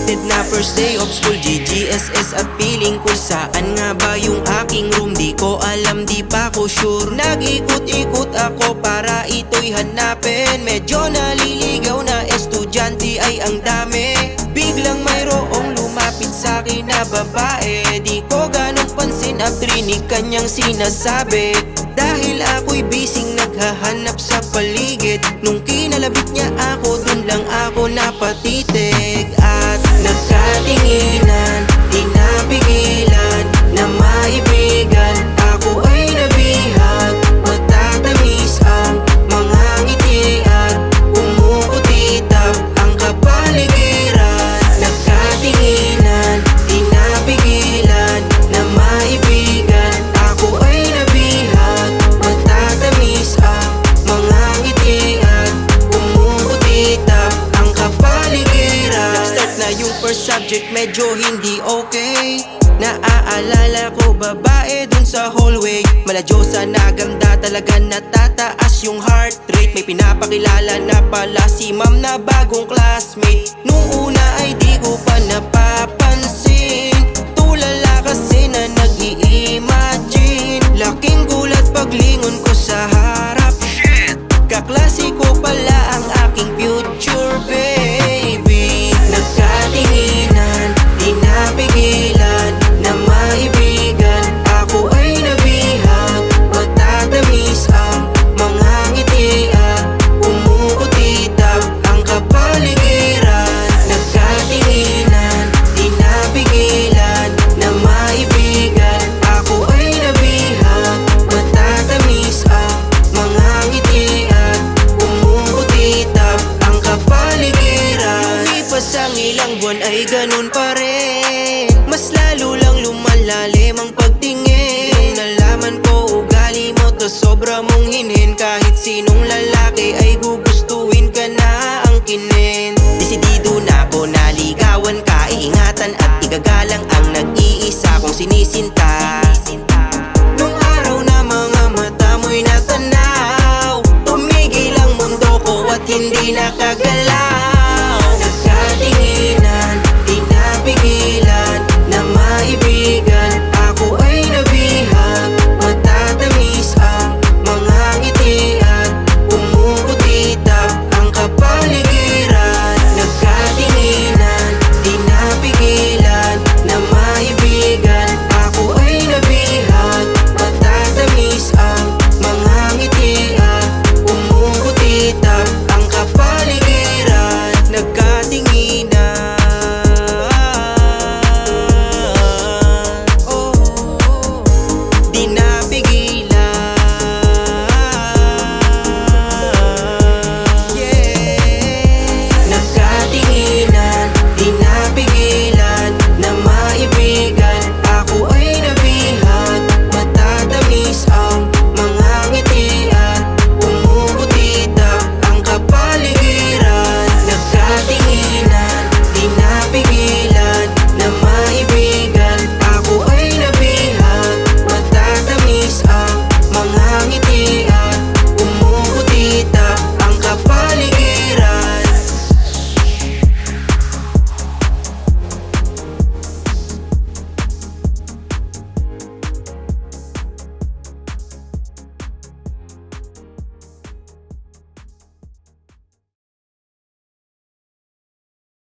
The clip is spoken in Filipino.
Excited na first day of school, GGSS at piling ko saan nga ba yung aking room. Di ko alam, di pa ko sure. Nag-ikot-ikot ako para ito'y hanapin. Medyo naliligaw na estudyante ay ang dami. Biglang mayroong lumapit sa'kin na babae. Di ko ganong pansin at rinig kanyang sinasabi. Dahil ako'y bising naghahanap sa paligid. Nung kinalabit niya ako, dun lang ako napatitig. At nagkatinginan, di napigilan na maibigan. Ako ay nabihag, matatamis ang mga ngiti at umukutitap ang kapaligiran. Nagkatinginan, di napigilan na maibigan. Ako ay nabihag, matatamis ang mga ngiti at umukutitap ang kapaligiran. Nag-start na yung first subject, medyo hindi okay. Naaalala ko babae dun sa hallway. Maladyosa na ganda, talaga natataas yung heart rate. May pinapakilala na pala si ma'am na bagong classmate. Nung una ay di ko pa napapansin. Tulala kasi na nag-i-imagine. Laking gulat paglingon ko sa harap. Kaklase ko pala ang aking future baby. Nagkatinginan, di napigilan na maibigan. Ako ay nabihag, matatamis ang mga ngiti at umukutitap ang kapaligiran. Nagkatinginan, di napigilan na maibigan. Ako ay nabihag, matatamis ang mga ngiti at umukutitap ang kapaligiran. Lumipas ang ilang buwan ay ganun pa rin. Mas lalo lang lumalalim ang pagtingin. Nung nalaman ko ugali mo to sobra mong hinhin. Kahit sinong lalaki ay gugustuhin ka na angkinin. Desidido na ako naligawan ka, iingatan at igagalang ang nag-iisa kong sinisinta. Nung araw na mga mata mo'y natanaw, tumigil ang mundo ko at hindi nakagalaw.